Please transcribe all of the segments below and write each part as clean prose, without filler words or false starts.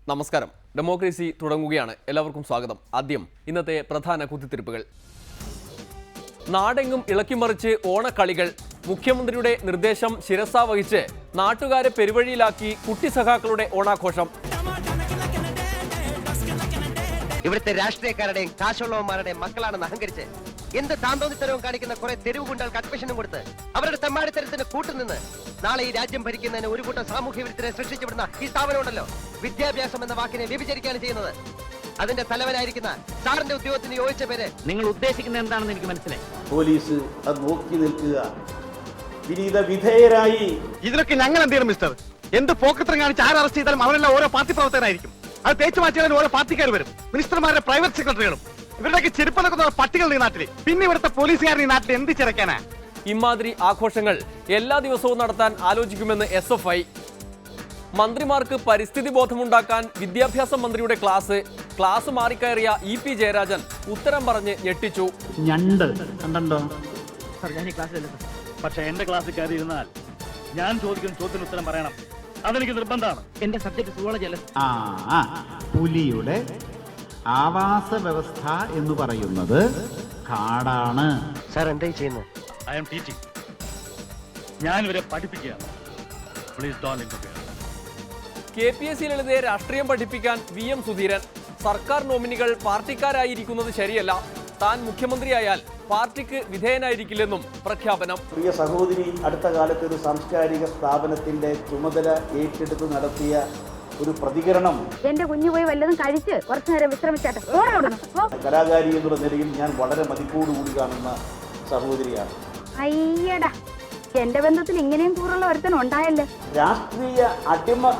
നമസ്കാരം. ഡെമോക്രസി തുടങ്ങുകയാണ്. എല്ലാവർക്കും സ്വാഗതം. ആദ്യം ഇന്നത്തെ പ്രധാന കുത്തിത്തിരിപ്പുകൾ. നാടെങ്ങും ഇളക്കിമറിച്ച് ഓണക്കളികൾ. മുഖ്യമന്ത്രിയുടെ നിർദ്ദേശം ശിരസാ വഹിച്ച് നാട്ടുകാരെ പെരുവഴിയിലാക്കി കുട്ടി സഖാക്കളുടെ ഓണാഘോഷം. ഇവിടുത്തെ രാഷ്ട്രീയക്കാരുടെയും കാശുള്ളവന്മാരുടെയും മക്കളാണെന്ന് അഹങ്കരിച്ച് എന്ത് താന്തോന്നിത്തരവും കാണിക്കുന്ന കുറെ തെരുവ് ഗുണ്ടകൾക്ക് അഡ്മിഷനും കൊടുത്ത് അവരുടെ തെമ്മാടിത്തരത്തിന് കൂട്ടുനിന്ന് നാളെ ഈ രാജ്യം ഭരിക്കുന്നതിന് ഒരു കൂട്ടം സാമൂഹ്യ വിരുദ്ധരെ സൃഷ്ടിച്ചുവിടുന്ന ഈ സ്ഥാപനം ഉണ്ടല്ലോ, വിദ്യാഭ്യാസം എന്ന വാക്കിനെ വ്യഭിചരിക്കുകയാണ് ചെയ്യുന്നത്. അതിന്റെ തലവനായിരിക്കുന്ന സാറിന്റെ ഉദ്യോഗത്തിന് യോജിച്ച പേര് നിങ്ങൾ ഉദ്ദേശിക്കുന്നത് എന്താണെന്ന് എനിക്ക് മനസ്സിലായി. പോലീസ് അത് നോക്കി നിൽക്കുക, വിനീത വിധേയരായി. ഇതിലൊക്കെ ഞങ്ങൾ എന്ത് ചെയ്യണം മിസ്റ്റർ? എന്ത് പോക്കത്രം കാണിച്ച് ആര് അറസ്റ്റ് ചെയ്താലും അവരെല്ലാം ഓരോ പാർട്ടി പ്രവർത്തകരായിരിക്കും. അത് തേച്ചു മാറ്റിയാലും ഓരോ പാർട്ടിക്കാർ വരും, മിനിസ്റ്റർമാരുടെ പ്രൈവറ്റ് സെക്രട്ടറികളും. ഇവരുടെയൊക്കെ ചെരുപ്പനക്കുന്ന പട്ടികൾ ഈ നാട്ടിൽ. പിന്നെ ഇവിടുത്തെ പോലീസുകാരൻ ഈ നാട്ടിൽ എന്ത് ചിരക്കാനാ? ഇമാതിരി ആഘോഷങ്ങൾ എല്ലാ ദിവസവും നടത്താൻ ആലോചിക്കുമെന്ന് SFI. മന്ത്രിമാർക്ക് പരിസ്ഥിതി ബോധമുണ്ടാക്കാൻ വിദ്യാഭ്യാസ മന്ത്രിയുടെ ക്ലാസ് മാറിക്കയറിയ EP ജയരാജൻ ഉത്തരം പറഞ്ഞ് ഞെട്ടിച്ചു. ഞണ്ട് കണ്ടോ സാർ? ഞാൻ ഈ ക്ലാസ്സിലല്ല സാർ. പക്ഷെ എന്റെ ക്ലാസ്സിൽ കയറി ഇരുന്നാൽ ഞാൻ ചോദിക്കുന്ന ചോദ്യത്തിന് ഉത്തരം പറയണം. അതെനിക്ക് നിർബന്ധമാണ്. എന്റെ സബ്ജക്ട് സുവോളജി അല്ല. പുലിയുടെ ആവാസ വ്യവസ്ഥ എന്ന് പറയുന്നത് കാടാണ്. സാർ എന്തായി ചെയ്യുന്നത്? I am teaching. ഞാൻ ഇവരെ പഠിപ്പിക്കുകയാണ്. Please don't interfere. KPSC ലളിതയെ രാഷ്ട്രീയം പഠിപ്പിക്കാൻ VM സുധീരൻ. സർക്കാർ നോമിനികൾ പാർട്ടിക്കാരായിരിക്കുന്നത് ശരിയല്ല. താൻ മുഖ്യമന്ത്രിയായാൽ പാർട്ടിക്ക് വിധേയനായിരിക്കില്ലെന്നും പ്രഖ്യാപനം. പ്രിയ സഹോദരി അടുത്ത കാലത്ത് ഒരു സാംസ്കാരിക സ്ഥാപനത്തിന്റെ ചുമതല ഏറ്റെടുത്ത് നടത്തിയ ഒരു പ്രതികരണം. എന്റെ കുഞ്ഞു പോയി വല്ലതും കഴിച്ച് കുറച്ചു നേരം വിശ്രമിച്ചാട്ടെ. കലാകാരി എന്നുള്ള നിലയിൽ ഞാൻ വളരെ മതിപ്പോടുകൂടി കാണുന്ന സഹോദരിയാണ്. അയ്യടാ, എന്റെ ബന്ധത്തിൽ ഇങ്ങനെയും കൂറുള്ള ഒരുത്തൻ ഉണ്ടായല്ലോ. രാഷ്ട്രീയ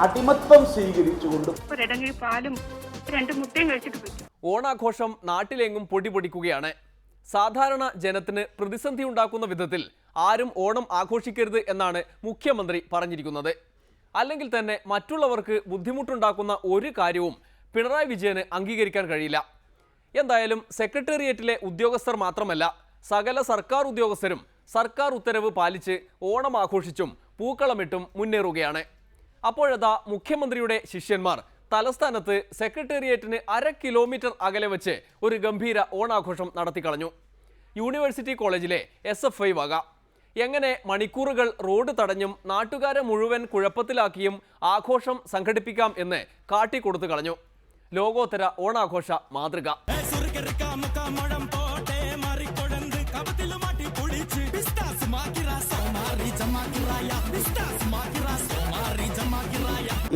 അടിമത്വം സ്വീകരിച്ചുകൊണ്ട് ഒരിടങ്ങി പാലും 2 മുട്ടയും കഴിച്ചിട്ട് പോയി. ഓണാഘോഷം നാട്ടിലെങ്ങും പൊടിപൊടിക്കുകയാണ്. സാധാരണ ജനത്തിന് പ്രതിസന്ധി ഉണ്ടാക്കുന്ന വിധത്തിൽ ആരും ഓണം ആഘോഷിക്കരുത് എന്നാണ് മുഖ്യമന്ത്രി പറഞ്ഞിരിക്കുന്നത്. അല്ലെങ്കിൽ തന്നെ മറ്റുള്ളവർക്ക് ബുദ്ധിമുട്ടുണ്ടാക്കുന്ന ഒരു കാര്യവും പിണറായി വിജയന് അംഗീകരിക്കാൻ കഴിയില്ല. എന്തായാലും സെക്രട്ടേറിയറ്റിലെ ഉദ്യോഗസ്ഥർ മാത്രമല്ല, സകല സർക്കാർ ഉദ്യോഗസ്ഥരും സർക്കാർ ഉത്തരവ് പാലിച്ച് ഓണം ആഘോഷിച്ചും പൂക്കളമിട്ടും മുന്നേറുകയാണ്. അപ്പോഴതാ മുഖ്യമന്ത്രിയുടെ ശിഷ്യന്മാർ തലസ്ഥാനത്ത് സെക്രട്ടേറിയറ്റിന് 1/2 കിലോമീറ്റർ അകലെ വെച്ച് ഒരു ഗംഭീര ഓണാഘോഷം നടത്തിക്കളഞ്ഞു. യൂണിവേഴ്സിറ്റി കോളേജിലെ SFI വക. എങ്ങനെ മണിക്കൂറുകൾ റോഡ് തടഞ്ഞും നാട്ടുകാരെ മുഴുവൻ കുഴപ്പത്തിലാക്കിയും ആഘോഷം സംഘടിപ്പിക്കാം എന്ന് കാട്ടിക്കൊടുത്തു കളഞ്ഞു. ലോകോത്തര ഓണാഘോഷ മാതൃക.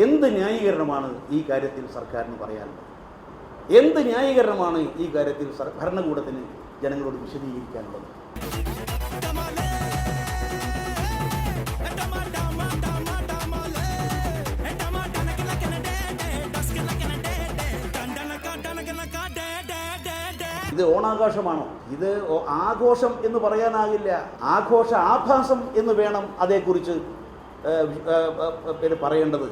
എന്ത് ന്യായീകരണമാണ് ഈ കാര്യത്തിൽ സർക്കാരിന് പറയാനുള്ളത്? എന്ത് ന്യായീകരണമാണ് ഈ കാര്യത്തിൽ ഭരണകൂടത്തിന് ജനങ്ങളോട് വിശദീകരിക്കാനുള്ളത്? ഇത് ഓണാഘോഷമാണോ? ഇത് ആഘോഷം എന്ന് പറയാനാകില്ല. ആഘോഷ ആഭാസം എന്ന് വേണം അതേക്കുറിച്ച് പറയേണ്ടത്.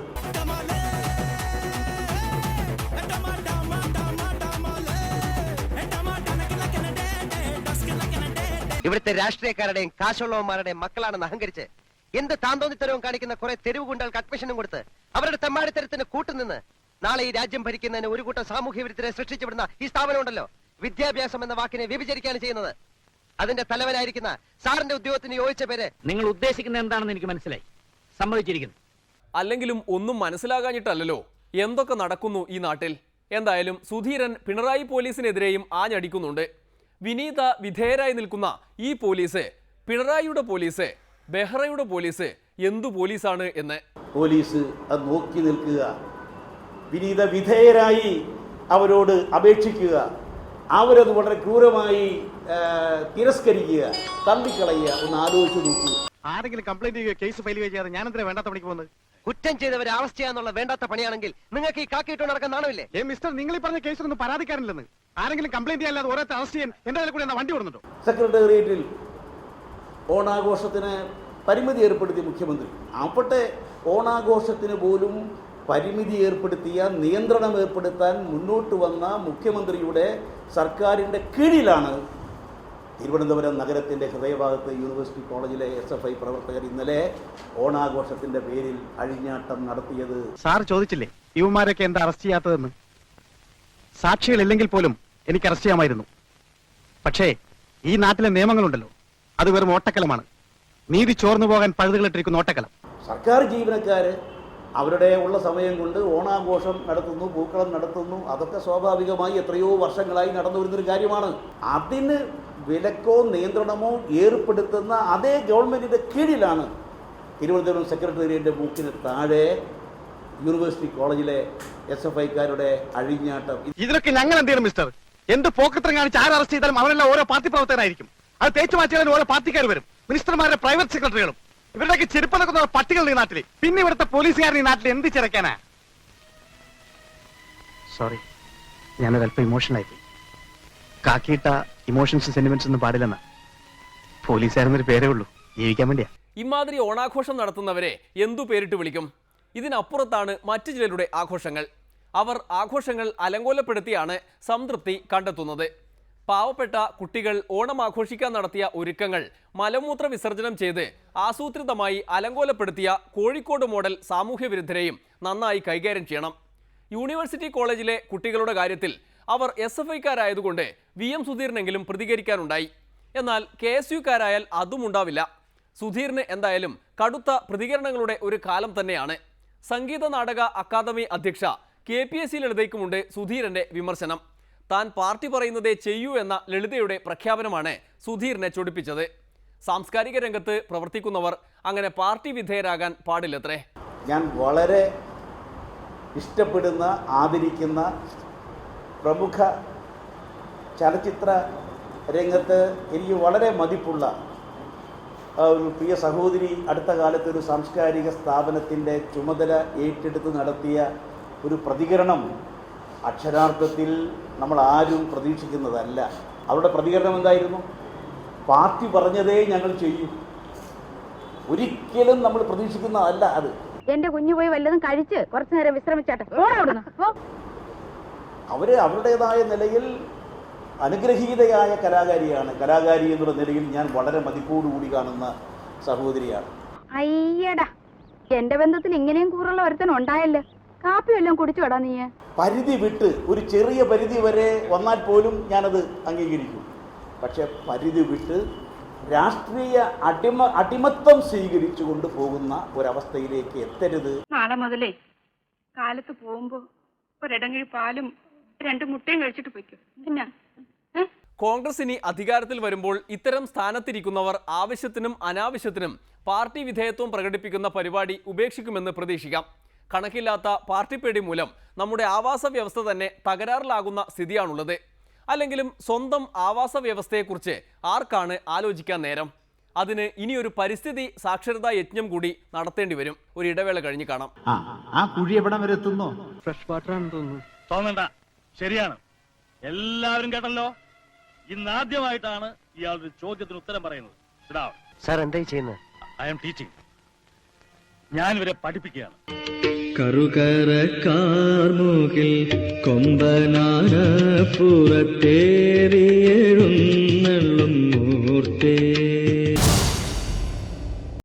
ഇവിടുത്തെ രാഷ്ട്രീയക്കാരുടെയും കാശുള്ളവന്മാരുടെയും മക്കളാണെന്ന് അഹങ്കരിച്ച് എന്ത് താന്തോന്നിത്തരവും കാണിക്കുന്ന കുറെ തെരുവ് ഗുണ്ടകൾക്ക് അഡ്മിഷനും കൊടുത്ത് അവരുടെ തെമ്മാടിത്തരത്തിന് കൂട്ടുനിന്ന് നാളെ ഈ രാജ്യം ഭരിക്കുന്നതിന് ഒരു കൂട്ടം സാമൂഹ്യ വിരുദ്ധരെ സൃഷ്ടിച്ചുവിടുന്ന ഈ സ്ഥാപനം ഉണ്ടല്ലോ, വിദ്യാഭ്യാസം എന്ന വാക്കിനെ വ്യഭിചരിക്കുകയാണ് ചെയ്യുന്നത്. അതിന്റെ തലവനായിരിക്കുന്ന സാറിന്റെ ഉദ്യോഗത്തിന് യോജിച്ച പേര്. നിങ്ങൾ ഉദ്ദേശിക്കുന്നത് എന്താണെന്ന് എനിക്ക് മനസ്സിലായി. സമ്മതിച്ചിരിക്കുന്നു. അല്ലെങ്കിലും ഒന്നും മനസ്സിലാകാഞ്ഞിട്ടല്ലോ എന്തൊക്കെ നടക്കുന്നു ഈ നാട്ടിൽ. എന്തായാലും സുധീരൻ പിണറായി പോലീസിനെതിരെയും ആഞ്ഞടിക്കുന്നുണ്ട്. വിനീത വിധേയരായി നിൽക്കുന്ന ഈ പോലീസ്, പിണറായിയുടെ പോലീസ്, ബെഹ്റയുടെ പോലീസ് എന്തു പോലീസാണ് എന്ന്. പോലീസ് അത് നോക്കി നിൽക്കുക, വിനീത വിധേയരായി അവരോട് അപേക്ഷിക്കുക, അവരത് വളരെ ക്രൂരമായി തിരസ്കരിക്കുക, തള്ളിക്കളയുക. ഒന്ന് ആലോചിച്ച് നോക്കൂ. ആരെങ്കിലും കംപ്ലൈന്റ് ചെയ്യുക, കേസ് ഫയൽ ചെയ്യാതെ ഞാൻ എന്തിനാ വേണ്ടാത്ത പണിക്ക് പോകുന്നത്? കുറ്റം ചെയ്തവരെ അറസ്റ്റ് ചെയ്യാന്നുള്ള വേണ്ടാത്ത പണിയാണെങ്കിൽ നിങ്ങൾക്ക് ഈ കാക്കിയിട്ട് നടക്കാൻ നാണമില്ലേ? മിസ്റ്റർ, നിങ്ങൾ ഈ പറഞ്ഞ കേസിലൊന്നും പരാതിക്കാരനില്ലെന്ന്. ആരെങ്കിലും കംപ്ലൈന്റ് ചെയ്യാതെ ഓരോ അറസ്റ്റ് ചെയ്യാൻ എന്റെ കൂടെ വണ്ടി കൊടുത്തിട്ടോ? സെക്രട്ടേറിയറ്റിൽ ഓണാഘോഷത്തിന് പരിമിതി ഏർപ്പെടുത്തിയ മുഖ്യമന്ത്രി, അവിടെ ഓണാഘോഷത്തിന് പോലും പരിമിതി ഏർപ്പെടുത്തിയ, നിയന്ത്രണം ഏർപ്പെടുത്താൻ മുന്നോട്ട് വന്ന മുഖ്യമന്ത്രിയുടെ സർക്കാരിൻ്റെ കീഴിലാണ് തിരുവനന്തപുരം നഗരത്തിൻ്റെ ഹൃദയഭാഗത്ത് യൂണിവേഴ്സിറ്റി കോളേജിലെ SFI പ്രവർത്തകർ ഇന്നലെ ഓണാഘോഷത്തിൻ്റെ പേരിൽ അഴിഞ്ഞാട്ടം നടത്തിയത്. സാർ ചോദിച്ചില്ലേ ഇവന്മാരൊക്കെ എന്താ അറസ്റ്റ് ചെയ്യാത്തതെന്ന്. സാക്ഷികളില്ലെങ്കിൽ പോലും എനിക്ക് അറസ്റ്റ് ചെയ്യാമായിരുന്നു. പക്ഷേ ഈ നാട്ടിലെ നിയമങ്ങളുണ്ടല്ലോ, അത് വെറും ഓട്ടക്കലമാണ്. നീതി ചോർന്നു പോകാൻ പഴുതുകളിട്ടിരിക്കുന്ന ഓട്ടക്കലം. സർക്കാർ ജീവനക്കാർ അവരുടെ ഉള്ള സമയം കൊണ്ട് ഓണാഘോഷം നടത്തുന്നു, പൂക്കളം നടത്തുന്നു. അതൊക്കെ സ്വാഭാവികമായി എത്രയോ വർഷങ്ങളായി നടന്നു വരുന്നൊരു കാര്യമാണ്. അതിന് വിലക്കോ നിയന്ത്രണമോ ഏർപ്പെടുത്തുന്ന അതേ ഗവൺമെൻറ്റിൻ്റെ കീഴിലാണ് തിരുവനന്തപുരം സെക്രട്ടേറിയറ്റിൻ്റെ മൂക്കിന് താഴെ യൂണിവേഴ്സിറ്റി കോളേജിലെ SFIക്കാരുടെ അഴിഞ്ഞാട്ടം. ഇതിലൊക്കെ ഞങ്ങൾ എന്ത് ചെയ്യണം മിസ്റ്റർ? എന്ത് പോക്കത്രം കാണിച്ച് ആര് അറസ്റ്റ് ചെയ്താലും അവരെല്ലാം ഓരോ പാർട്ടി പ്രവർത്തകരായിരിക്കും. അത് തേച്ചു മാറ്റിയാലും ഓരോ പാർട്ടിക്കാർ വരും. മിനിസ്റ്റർമാരുടെ പ്രൈവറ്റ് സെക്രട്ടറികളും ഇവരുടെയൊക്കെ ചെരുപ്പതൊക്കെ പട്ടികൾ ഈ നാട്ടിൽ. പിന്നെ ഇവിടുത്തെ പോലീസുകാരൻ ഈ നാട്ടിൽ എന്ത് ചിരക്കാനാ? സോറി, ഞാനൊരല്പം ഇമോഷണൽ ആയിപ്പോയി. കാക്കിയിട്ട ഇമോഷൻസും സെന്റിമെന്റ്സ് ഒന്നും പാടില്ലെന്ന. പോലീസുകാരെന്നൊരു പേരേ ഉള്ളൂ, ജീവിക്കാൻ വേണ്ടിയാ. ഇമാതിരി ഓണാഘോഷം നടത്തുന്നവരെ എന്തു പേരിട്ട് വിളിക്കും? ഇതിനപ്പുറത്താണ് മറ്റു ചിലരുടെ ആഘോഷങ്ങൾ. അവർ ആഘോഷങ്ങൾ അലങ്കോലപ്പെടുത്തിയാണ് സംതൃപ്തി കണ്ടെത്തുന്നത്. പാവപ്പെട്ട കുട്ടികൾ ഓണം ആഘോഷിക്കാൻ നടത്തിയ ഒരുക്കങ്ങൾ മലമൂത്ര വിസർജനം ചെയ്ത് ആസൂത്രിതമായി അലങ്കോലപ്പെടുത്തിയ കോഴിക്കോട് മോഡൽ സാമൂഹ്യ വിരുദ്ധരെയും നന്നായി കൈകാര്യം ചെയ്യണം. യൂണിവേഴ്സിറ്റി കോളേജിലെ കുട്ടികളുടെ കാര്യത്തിൽ അവർ SFIക്കാരായതുകൊണ്ട് VM സുധീറിനെങ്കിലും പ്രതികരിക്കാനുണ്ടായി. എന്നാൽ KSUക്കാരായാൽ അതും ഉണ്ടാവില്ല. സുധീറിന് എന്തായാലും കടുത്ത പ്രതികരണങ്ങളുടെ ഒരു കാലം തന്നെയാണ്. സംഗീത നാടക അക്കാദമി അധ്യക്ഷ KPSC ലളിതയ്ക്കുമുണ്ട് സുധീരന്റെ വിമർശനം. താൻ പാർട്ടി പറയുന്നതേ ചെയ്യൂ എന്ന ലളിതയുടെ പ്രഖ്യാപനമാണ് സുധീറിനെ ചൊടിപ്പിച്ചത്. സാംസ്കാരിക രംഗത്ത് പ്രവർത്തിക്കുന്നവർ അങ്ങനെ പാർട്ടി വിധേയരാകാൻ പാടില്ലത്രേ. ഞാൻ വളരെ ഇഷ്ടപ്പെടുന്ന, ആദരിക്കുന്ന പ്രമുഖ ചലച്ചിത്ര രംഗത്ത് എനിക്ക് വളരെ മതിപ്പുള്ള ഒരു പ്രിയ സഹോദരി അടുത്ത കാലത്ത് ഒരു സാംസ്കാരിക സ്ഥാപനത്തിൻ്റെ ചുമതല ഏറ്റെടുത്ത് നടത്തിയ ഒരു പ്രതികരണം അക്ഷരാർത്ഥത്തിൽ നമ്മൾ ആരും പ്രതീക്ഷിക്കുന്നതല്ല. അവരുടെ പ്രതികരണം എന്തായിരുന്നു? പാർട്ടി പറഞ്ഞതേ ഞങ്ങൾ ചെയ്യൂ. ഒരിക്കലും നമ്മൾ പ്രതീക്ഷിക്കുന്നതല്ല അത്. എന്റെ കുഞ്ഞു പോയി വല്ലതും കഴിച്ച് കുറച്ചു നേരം വിശ്രമിച്ചാട്ടെ. അവർ അവരുടേതായ നിലയിൽ അനുഗ്രഹീതയായ കലാകാരിയാണ്. കലാകാരി എന്നുള്ള നിലയിൽ ഞാൻ വളരെ മതിപ്പോടുകൂടി കാണുന്ന സഹോദരിയാണ്. അയ്യടാ, എന്റെ ബന്ധത്തിൽ ഇങ്ങനെയും കൂറുള്ള ഒരുത്തൻ ഉണ്ടായല്ലോ. കാപ്പി വല്ലതും കുടിച്ചു വേടാ നീ? പരിധി വിട്ട് ഒരു ചെറിയ പരിധി വരെ വന്നാൽ പോലും ഞാനത് അംഗീകരിക്കും. പക്ഷെ പരിധി വിട്ട് രാഷ്ട്രീയ അടിമത്തം സ്വീകരിച്ചുകൊണ്ട് പോകുന്ന ഒരവസ്ഥയിലേക്ക് എത്തരുത്. നാളെ മുതലേ കാലത്ത് പോകുമ്പോ ഒരിടങ്ങഴി പാലും 2 മുട്ടയും കഴിച്ചിട്ട് പോയിക്കോ. പിന്നെ കോൺഗ്രസ് ഇനി അധികാരത്തിൽ വരുമ്പോൾ ഇത്തരം സ്ഥാനത്തിരിക്കുന്നവർ ആവശ്യത്തിനും അനാവശ്യത്തിനും പാർട്ടി വിധേയത്വം പ്രകടിപ്പിക്കുന്ന പരിപാടി ഉപേക്ഷിക്കുമെന്ന് പ്രതീക്ഷിക്കാം. കണക്കില്ലാത്ത പാർട്ടി പേടി മൂലം നമ്മുടെ ആവാസ വ്യവസ്ഥ തന്നെ തകരാറിലാകുന്ന സ്ഥിതിയാണുള്ളത്. അല്ലെങ്കിലും സ്വന്തം ആവാസ വ്യവസ്ഥയെക്കുറിച്ച് ആർക്കാണ് ആലോചിക്കാൻ നേരം? അതിന് ഇനിയൊരു പരിസ്ഥിതി സാക്ഷരതാ യജ്ഞം കൂടി നടത്തേണ്ടി വരും. ഒരു ഇടവേള കഴിഞ്ഞ് കാണാം. ആ കുഴി എവിടം വരെ എത്തുന്നു? ഫ്രഷ് വാട്ടർ ആണെന്ന് തോന്നുന്നു. തോന്നണ്ട, ശരിയാണ്. എല്ലാവരും കേട്ടല്ലോ, ഇന്നാദ്യമായിട്ടാണ് ഇയാളൊരു ചോദ്യത്തിന് ഉത്തരം പറയുന്നത്. സാർ എന്തായി ചെയ്യുന്നത്? I am teaching. ഞാൻ ഇവരെ പഠിപ്പിക്കുകയാണ്. കറുകര കാർമുകിൽ കൊമ്പനാന പുറത്തേറിയെഴുന്നള്ളും മൂർത്തേ